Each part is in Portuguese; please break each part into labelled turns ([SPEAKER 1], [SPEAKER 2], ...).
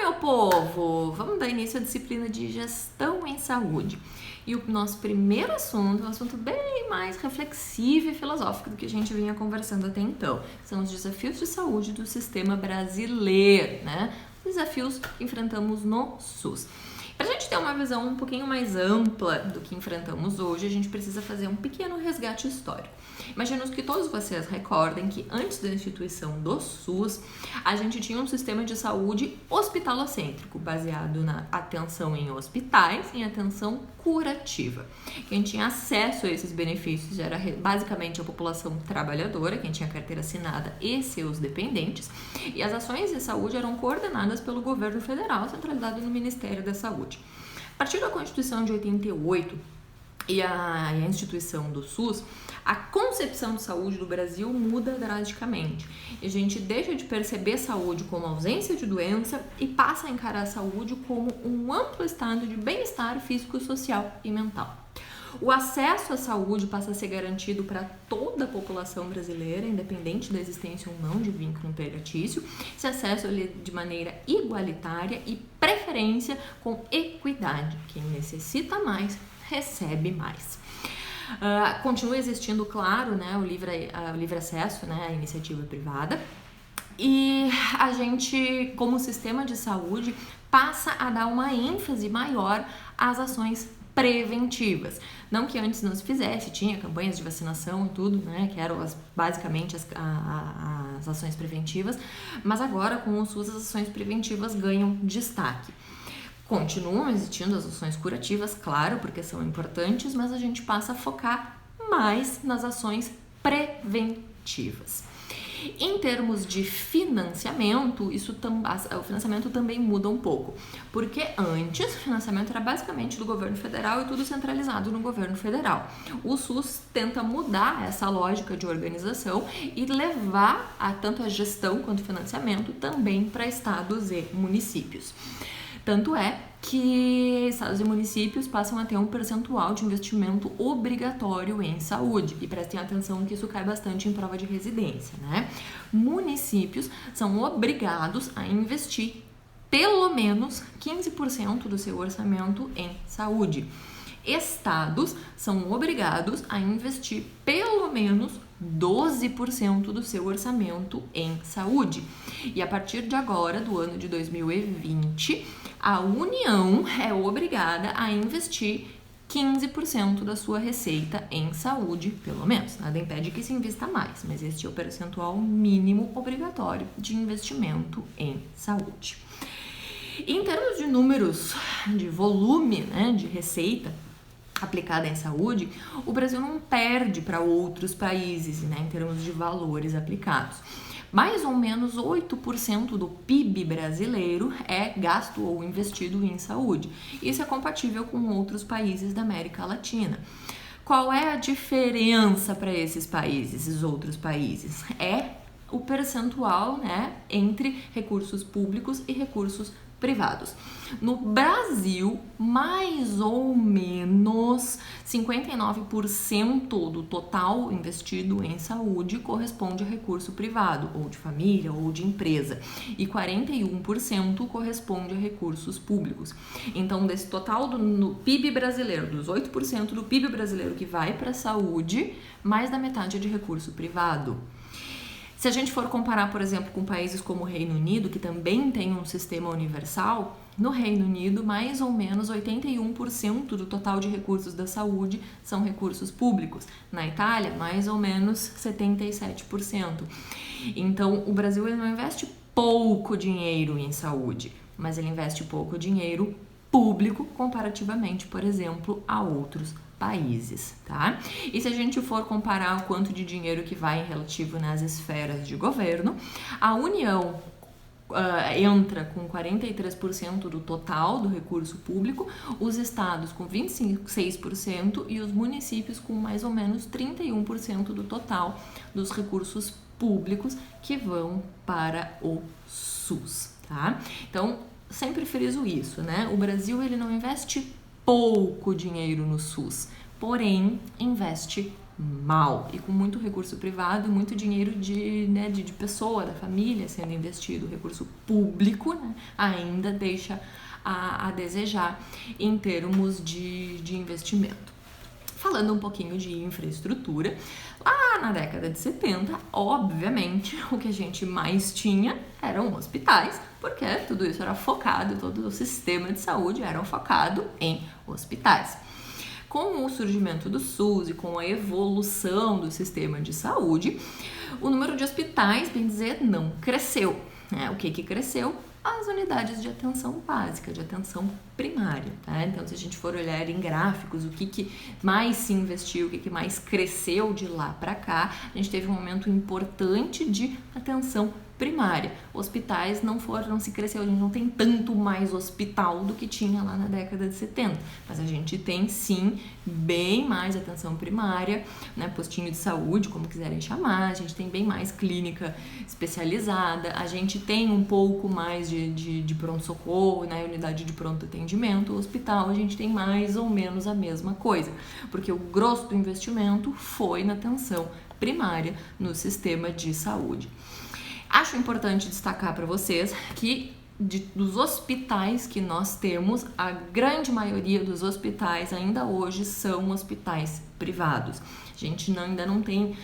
[SPEAKER 1] meu povo! Vamos dar início à disciplina de gestão em saúde. E o nosso primeiro assunto é um assunto bem mais reflexivo e filosófico do que a gente vinha conversando até então. São os desafios de saúde do sistema brasileiro, né? Os desafios que enfrentamos no SUS. Para a gente ter uma visão um pouquinho mais ampla do que enfrentamos hoje, a gente precisa fazer um pequeno resgate histórico. Imaginemos que todos vocês recordem que antes da instituição do SUS, a gente tinha um sistema de saúde hospitalocêntrico, baseado na atenção em hospitais e atenção curativa. Quem tinha acesso a esses benefícios era basicamente a população trabalhadora, quem tinha carteira assinada e seus dependentes, e as ações de saúde eram coordenadas pelo governo federal, centralizado no Ministério da Saúde. A partir da Constituição de 88 e a instituição do SUS, a concepção de saúde do Brasil muda drasticamente. E a gente deixa de perceber saúde como ausência de doença e passa a encarar a saúde como um amplo estado de bem-estar físico, social e mental. O acesso à saúde passa a ser garantido para toda a população brasileira, independente da existência ou não de vínculo empregatício. Esse acesso de maneira igualitária e preferência com equidade. Quem necessita mais, recebe mais. Continua existindo, claro, né, o livre acesso, né, à iniciativa privada. E a gente, como sistema de saúde, passa a dar uma ênfase maior às ações preventivas. Não que antes não se fizesse, tinha campanhas de vacinação e tudo, né, que eram basicamente as ações preventivas, mas agora com o SUS as ações preventivas ganham destaque. Continuam existindo as ações curativas, claro, porque são importantes, mas a gente passa a focar mais nas ações preventivas. Em termos de financiamento, o financiamento também muda um pouco, porque antes o financiamento era basicamente do governo federal e tudo centralizado no governo federal. O SUS tenta mudar essa lógica de organização e levar tanto a gestão quanto o financiamento também para estados e municípios. Tanto é que estados e municípios passam a ter um percentual de investimento obrigatório em saúde. E prestem atenção que isso cai bastante em prova de residência, né? Municípios são obrigados a investir pelo menos 15% do seu orçamento em saúde. Estados são obrigados a investir pelo menos 12% do seu orçamento em saúde. E a partir de agora, do ano de 2020, a União é obrigada a investir 15% da sua receita em saúde, pelo menos. Nada impede que se invista mais, mas este é o percentual mínimo obrigatório de investimento em saúde. Em termos de números, de volume, né, de receita aplicada em saúde, o Brasil não perde para outros países, né, em termos de valores aplicados. Mais ou menos 8% do PIB brasileiro é gasto ou investido em saúde. Isso é compatível com outros países da América Latina. Qual é a diferença para esses países, esses outros países? É o percentual, né, entre recursos públicos e recursos privados. No Brasil, mais ou menos 59% do total investido em saúde corresponde a recurso privado, ou de família, ou de empresa, e 41% corresponde a recursos públicos. Então, desse total no PIB brasileiro, dos 8% do PIB brasileiro que vai para a saúde, mais da metade é de recurso privado. Se a gente for comparar, por exemplo, com países como o Reino Unido, que também tem um sistema universal, no Reino Unido, mais ou menos 81% do total de recursos da saúde são recursos públicos. Na Itália, mais ou menos 77%. Então, o Brasil ele não investe pouco dinheiro em saúde, mas ele investe pouco dinheiro público comparativamente, por exemplo, a outros países, tá? E se a gente for comparar o quanto de dinheiro que vai relativo nas esferas de governo, a União entra com 43% do total do recurso público, os estados com 26% e os municípios com mais ou menos 31% do total dos recursos públicos que vão para o SUS, tá? Então, sempre friso isso, né? O Brasil ele não investe pouco dinheiro no SUS, porém investe mal, e com muito recurso privado, muito dinheiro de pessoa, da família sendo investido. O recurso público, né, ainda deixa a desejar em termos de investimento. Falando um pouquinho de infraestrutura, lá na década de 70, obviamente, o que a gente mais tinha eram hospitais, porque tudo isso era focado, todo o sistema de saúde era focado em hospitais. Com o surgimento do SUS e com a evolução do sistema de saúde, o número de hospitais, bem dizer, não cresceu. O que cresceu? As unidades de atenção básica, de atenção primária, tá? Então, se a gente for olhar em gráficos, o que mais se investiu, o que mais cresceu de lá para cá, a gente teve um aumento importante de atenção primária. Hospitais não se cresceu, a gente não tem tanto mais hospital do que tinha lá na década de 70, mas a gente tem sim bem mais atenção primária, né, postinho de saúde, como quiserem chamar, a gente tem bem mais clínica especializada, a gente tem um pouco mais de pronto-socorro, né, unidade de pronto atendimento. O hospital a gente tem mais ou menos a mesma coisa, porque o grosso do investimento foi na atenção primária no sistema de saúde. Acho importante destacar para vocês que dos hospitais que nós temos, a grande maioria dos hospitais ainda hoje são hospitais privados. A gente ainda não tem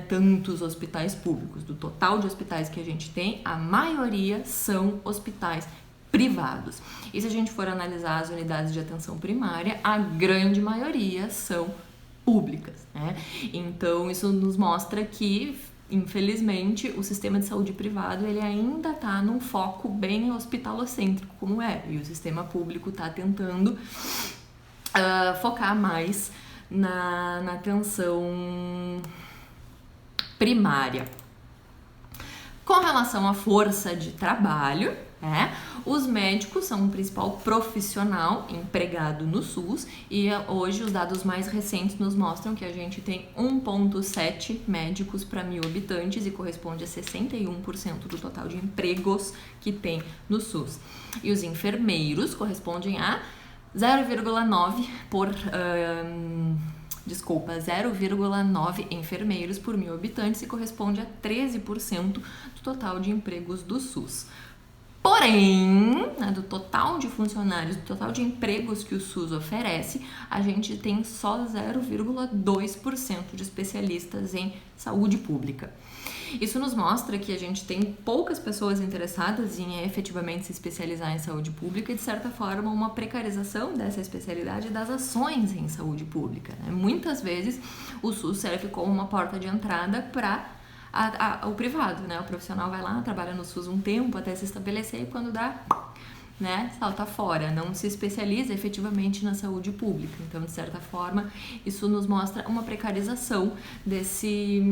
[SPEAKER 1] tantos hospitais públicos. Do total de hospitais que a gente tem, a maioria são hospitais privados. E se a gente for analisar as unidades de atenção primária, a grande maioria são públicas, né? Então, isso nos mostra que, infelizmente, o sistema de saúde privado ele ainda está num foco bem hospitalocêntrico, como e o sistema público está tentando focar mais na atenção primária. Com relação à força de trabalho, os médicos são o principal profissional empregado no SUS e hoje os dados mais recentes nos mostram que a gente tem 1,7 médicos para 1.000 habitantes e corresponde a 61% do total de empregos que tem no SUS. E os enfermeiros correspondem a 0,9 enfermeiros por 1.000 habitantes e corresponde a 13% do total de empregos do SUS. Porém, do total de funcionários, do total de empregos que o SUS oferece, a gente tem só 0,2% de especialistas em saúde pública. Isso nos mostra que a gente tem poucas pessoas interessadas em efetivamente se especializar em saúde pública e, de certa forma, uma precarização dessa especialidade das ações em saúde pública, né? Muitas vezes o SUS serve como uma porta de entrada para o privado, né? O profissional vai lá, trabalha no SUS um tempo até se estabelecer e quando dá, né, salta fora, não se especializa efetivamente na saúde pública. Então, de certa forma, isso nos mostra uma precarização desse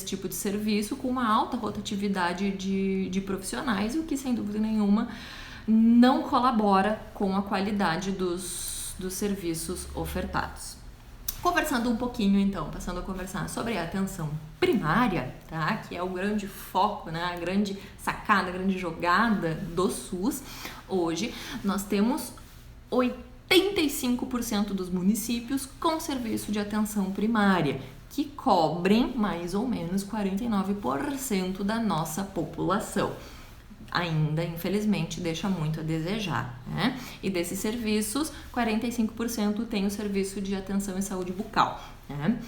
[SPEAKER 1] tipo de serviço com uma alta rotatividade de profissionais, o que, sem dúvida nenhuma, não colabora com a qualidade dos serviços ofertados. Conversando um pouquinho, então, passando a conversar sobre a atenção primária, tá? Que é o grande foco, né? A grande sacada, a grande jogada do SUS. Hoje, nós temos 85% dos municípios com serviço de atenção primária, que cobrem mais ou menos 49% da nossa população. Ainda, infelizmente, deixa muito a desejar, né? E desses serviços, 45% tem o serviço de atenção em saúde bucal, né?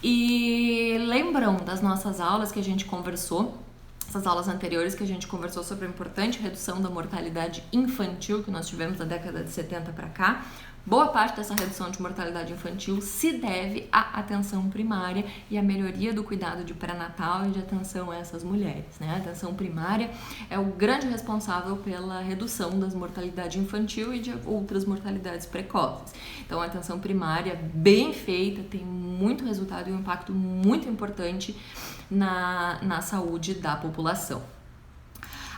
[SPEAKER 1] E lembram das nossas aulas que a gente conversou, essas aulas anteriores que a gente conversou sobre a importante redução da mortalidade infantil que nós tivemos da década de 70 para cá? Boa parte dessa redução de mortalidade infantil se deve à atenção primária e à melhoria do cuidado de pré-natal e de atenção a essas mulheres, né? A atenção primária é o grande responsável pela redução das mortalidade infantil e de outras mortalidades precoces. Então, a atenção primária bem feita tem muito resultado e um impacto muito importante na saúde da população.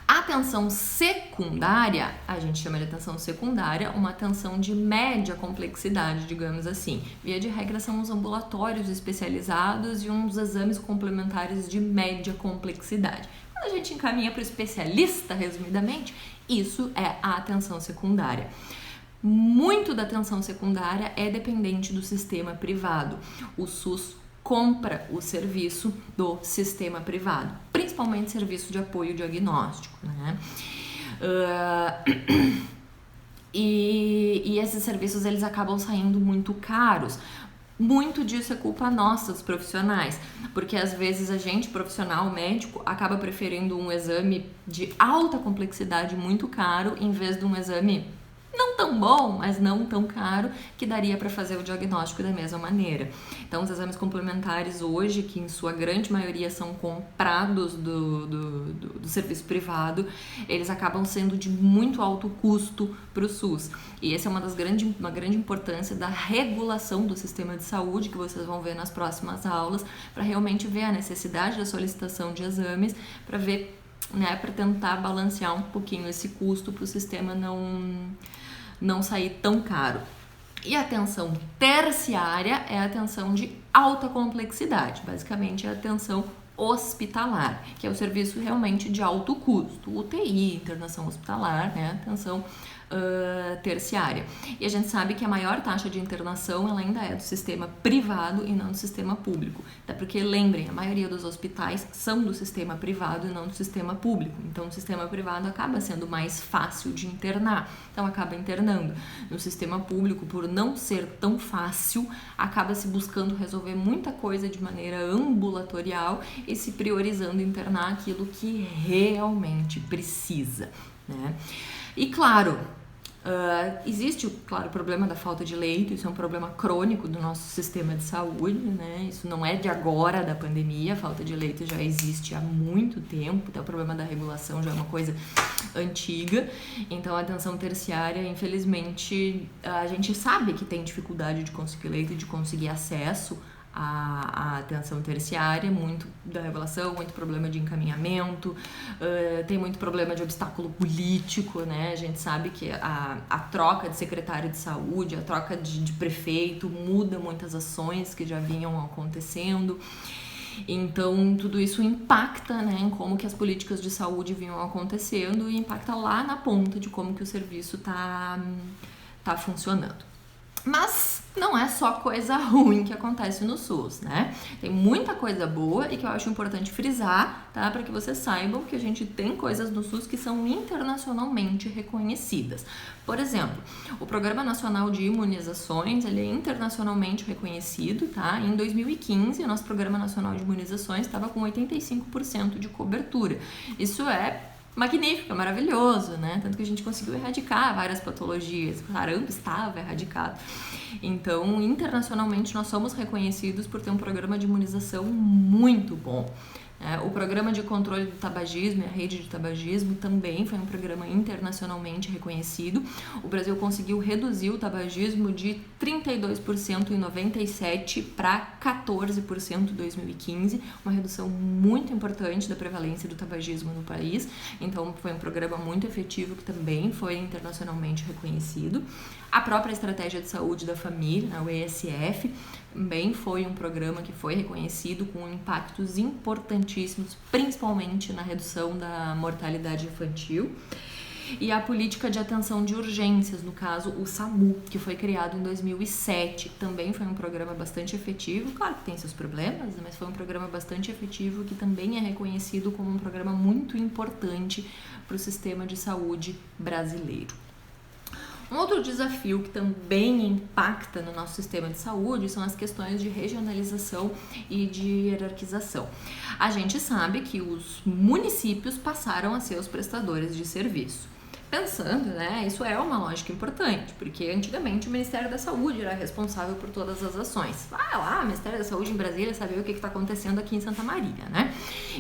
[SPEAKER 1] A atenção secundária, a gente chama de atenção secundária, uma atenção de média complexidade, digamos assim. Via de regra, são os ambulatórios especializados e uns exames complementares de média complexidade. Quando a gente encaminha para o especialista, resumidamente, isso é a atenção secundária. Muito da atenção secundária é dependente do sistema privado. O SUS compra o serviço do sistema privado, principalmente serviço de apoio diagnóstico, né? E esses serviços eles acabam saindo muito caros. Muito disso é culpa nossa, dos profissionais, porque às vezes a gente, profissional, médico, acaba preferindo um exame de alta complexidade muito caro em vez de um exame não tão bom, mas não tão caro, que daria para fazer o diagnóstico da mesma maneira. Então, os exames complementares hoje, que em sua grande maioria são comprados do serviço privado, eles acabam sendo de muito alto custo para o SUS. E essa é uma grande importância da regulação do sistema de saúde, que vocês vão ver nas próximas aulas, para realmente ver a necessidade da solicitação de exames, para ver, né, para tentar balancear um pouquinho esse custo para o sistema não sair tão caro. E a atenção terciária é a atenção de alta complexidade, basicamente é a atenção hospitalar, que é o serviço realmente de alto custo, UTI, internação hospitalar, né, atenção terciária. E a gente sabe que a maior taxa de internação ela ainda é do sistema privado e não do sistema público. Até porque, lembrem, a maioria dos hospitais são do sistema privado e não do sistema público. Então, o sistema privado acaba sendo mais fácil de internar. Então, acaba internando. No sistema público, por não ser tão fácil, acaba se buscando resolver muita coisa de maneira ambulatorial e se priorizando internar aquilo que realmente precisa, né? E claro, existe o problema da falta de leito, isso é um problema crônico do nosso sistema de saúde, né? Isso não é de agora, da pandemia, a falta de leito já existe há muito tempo, então o problema da regulação já é uma coisa antiga. Então a atenção terciária, infelizmente, a gente sabe que tem dificuldade de conseguir leito e de conseguir acesso a atenção terciária, muito da regulação, muito problema de encaminhamento, tem muito problema de obstáculo político, né? A gente sabe que a troca de secretário de saúde, a troca de prefeito muda muitas ações que já vinham acontecendo. Então, tudo isso impacta, né, em como que as políticas de saúde vinham acontecendo e impacta lá na ponta de como que o serviço tá funcionando. Mas não é só coisa ruim que acontece no SUS, né? Tem muita coisa boa e que eu acho importante frisar, tá? Para que vocês saibam que a gente tem coisas no SUS que são internacionalmente reconhecidas. Por exemplo, o Programa Nacional de Imunizações, ele é internacionalmente reconhecido, tá? Em 2015, o nosso Programa Nacional de Imunizações estava com 85% de cobertura. Isso é magnífico, é maravilhoso, né? Tanto que a gente conseguiu erradicar várias patologias. Caramba, estava erradicado. Então, internacionalmente, nós somos reconhecidos por ter um programa de imunização muito bom. O programa de controle do tabagismo e a rede de tabagismo também foi um programa internacionalmente reconhecido. O Brasil conseguiu reduzir o tabagismo de 32% em 97 para 14% em 2015, uma redução muito importante da prevalência do tabagismo no país. Então, foi um programa muito efetivo que também foi internacionalmente reconhecido. A própria Estratégia de Saúde da Família, o ESF, também foi um programa que foi reconhecido com impactos importantíssimos, principalmente na redução da mortalidade infantil. E a Política de Atenção de Urgências, no caso o SAMU, que foi criado em 2007, também foi um programa bastante efetivo. Claro que tem seus problemas, mas foi um programa bastante efetivo que também é reconhecido como um programa muito importante para o sistema de saúde brasileiro. Um outro desafio que também impacta no nosso sistema de saúde são as questões de regionalização e de hierarquização. A gente sabe que os municípios passaram a ser os prestadores de serviço. Pensando, né, isso é uma lógica importante, porque antigamente o Ministério da Saúde era responsável por todas as ações. Vai lá, o Ministério da Saúde em Brasília saber o que está acontecendo aqui em Santa Maria, né?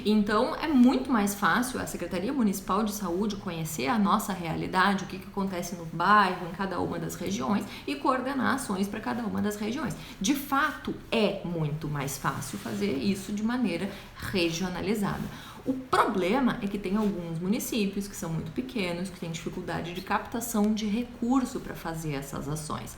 [SPEAKER 1] Então, é muito mais fácil a Secretaria Municipal de Saúde conhecer a nossa realidade, o que acontece no bairro, em cada uma das regiões e coordenar ações para cada uma das regiões. De fato, é muito mais fácil fazer isso de maneira regionalizada. O problema é que tem alguns municípios que são muito pequenos, que têm dificuldade de captação de recurso para fazer essas ações.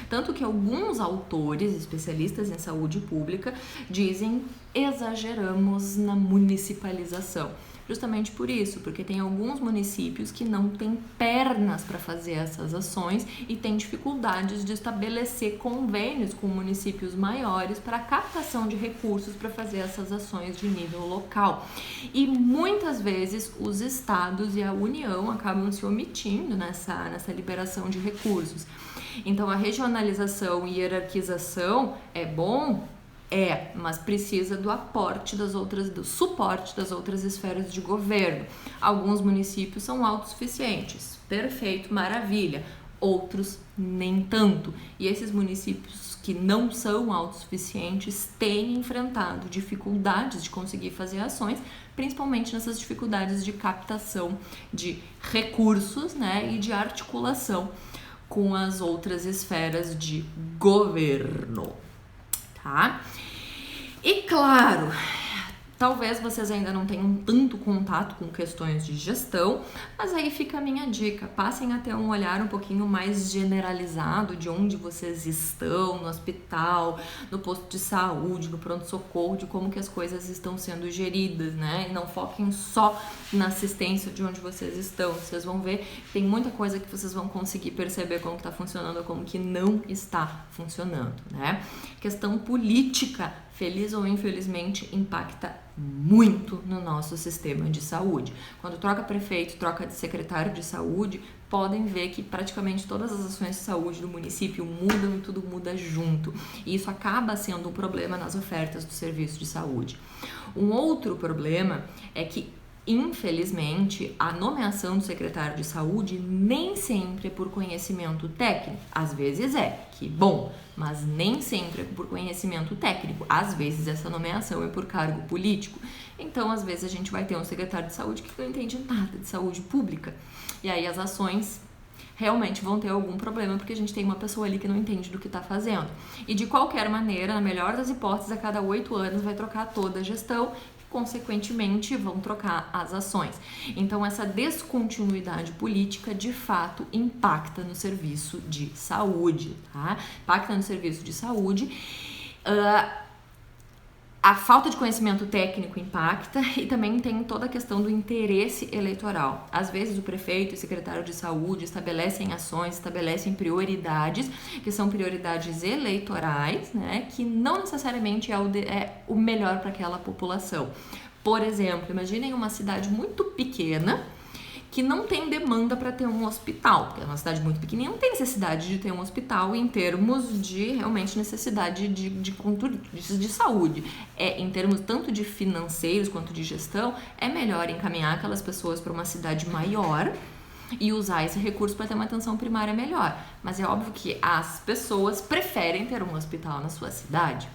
[SPEAKER 1] Tanto que alguns autores, especialistas em saúde pública, dizem exageramos na municipalização. Justamente por isso, porque tem alguns municípios que não têm pernas para fazer essas ações e têm dificuldades de estabelecer convênios com municípios maiores para captação de recursos para fazer essas ações de nível local. E muitas vezes os estados e a União acabam se omitindo nessa liberação de recursos. Então a regionalização e hierarquização é bom? Mas precisa do aporte do suporte das outras esferas de governo. Alguns municípios são autossuficientes, perfeito, maravilha. Outros nem tanto. E esses municípios que não são autossuficientes têm enfrentado dificuldades de conseguir fazer ações, principalmente nessas dificuldades de captação de recursos, né, e de articulação com as outras esferas de governo. Tá? E claro, talvez vocês ainda não tenham tanto contato com questões de gestão, mas aí fica a minha dica, passem a ter um olhar um pouquinho mais generalizado de onde vocês estão, no hospital, no posto de saúde, no pronto-socorro, de como que as coisas estão sendo geridas, né? E não foquem só na assistência de onde vocês estão. Vocês vão ver, tem muita coisa que vocês vão conseguir perceber como que está funcionando ou como que não está funcionando, né? Questão política, feliz ou infelizmente, impacta muito no nosso sistema de saúde. Quando troca prefeito, troca de secretário de saúde, podem ver que praticamente todas as ações de saúde do município mudam e tudo muda junto. E isso acaba sendo um problema nas ofertas do serviço de saúde. Um outro problema é que, infelizmente, a nomeação do secretário de saúde nem sempre é por conhecimento técnico. Às vezes que bom, mas nem sempre é por conhecimento técnico. Às vezes essa nomeação é por cargo político. Então, às vezes a gente vai ter um secretário de saúde que não entende nada de saúde pública. E aí as ações realmente vão ter algum problema, porque a gente tem uma pessoa ali que não entende do que está fazendo. E de qualquer maneira, na melhor das hipóteses, a cada 8 anos vai trocar toda a gestão, consequentemente vão trocar as ações. Então essa descontinuidade política de fato impacta no serviço de saúde, tá? Impacta no serviço de saúde. A falta de conhecimento técnico impacta e também tem toda a questão do interesse eleitoral. Às vezes o prefeito e o secretário de saúde estabelecem ações, estabelecem prioridades, que são prioridades eleitorais, né, que não necessariamente é o melhor para aquela população. Por exemplo, imaginem uma cidade muito pequena que não tem demanda para ter um hospital, porque é uma cidade muito pequenininha, não tem necessidade de ter um hospital em termos de realmente necessidade de saúde. Em termos tanto de financeiros quanto de gestão, é melhor encaminhar aquelas pessoas para uma cidade maior e usar esse recurso para ter uma atenção primária melhor. Mas é óbvio que as pessoas preferem ter um hospital na sua cidade.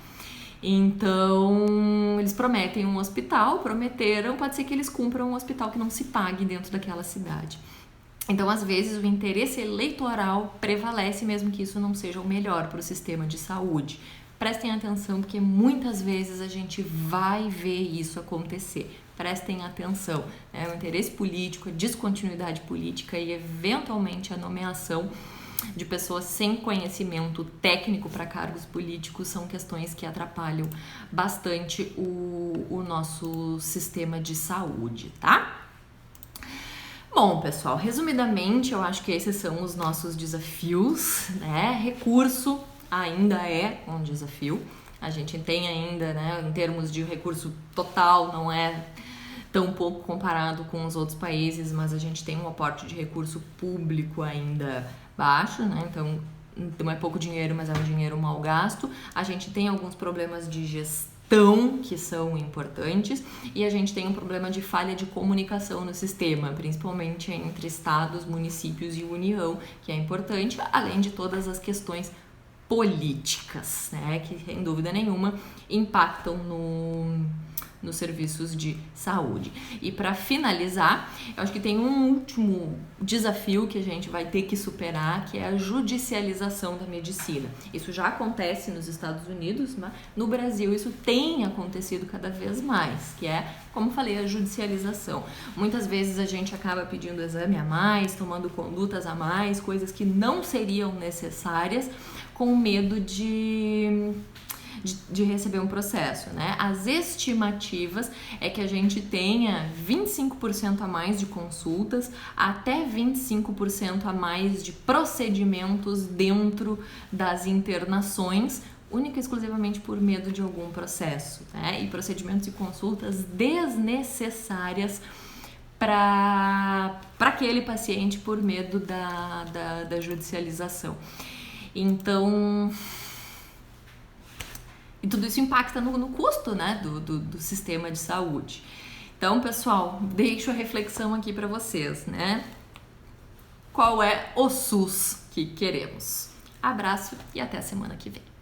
[SPEAKER 1] Então, eles prometem um hospital, pode ser que eles cumpram um hospital que não se pague dentro daquela cidade. Então, às vezes, o interesse eleitoral prevalece, mesmo que isso não seja o melhor para o sistema de saúde. Prestem atenção, porque muitas vezes a gente vai ver isso acontecer. Prestem atenção, né? O interesse político, a descontinuidade política e, eventualmente, a nomeação de pessoas sem conhecimento técnico para cargos políticos são questões que atrapalham bastante o nosso sistema de saúde, tá? Bom, pessoal, resumidamente, eu acho que esses são os nossos desafios, né? Recurso ainda é um desafio. A gente tem ainda, né, em termos de recurso total, não é tão pouco comparado com os outros países, mas a gente tem um aporte de recurso público ainda baixo, né? Então não é pouco dinheiro, mas é um dinheiro mal gasto. A gente tem alguns problemas de gestão que são importantes e a gente tem um problema de falha de comunicação no sistema, principalmente entre estados, municípios e União, que é importante, além de todas as questões políticas, né? Que sem dúvida nenhuma impactam nos serviços de saúde. E para finalizar, eu acho que tem um último desafio que a gente vai ter que superar, que é a judicialização da medicina. Isso já acontece nos Estados Unidos, mas no Brasil isso tem acontecido cada vez mais, que é, como falei, a judicialização. Muitas vezes a gente acaba pedindo exame a mais, tomando condutas a mais, coisas que não seriam necessárias, com medo de de receber um processo, né? As estimativas é que a gente tenha 25% a mais de consultas, até 25% a mais de procedimentos dentro das internações, única e exclusivamente por medo de algum processo, né? E procedimentos e consultas desnecessárias para aquele paciente por medo da judicialização. Então, e tudo isso impacta no custo, né, do sistema de saúde. Então, pessoal, deixo a reflexão aqui para vocês, né? Qual é o SUS que queremos? Abraço e até a semana que vem.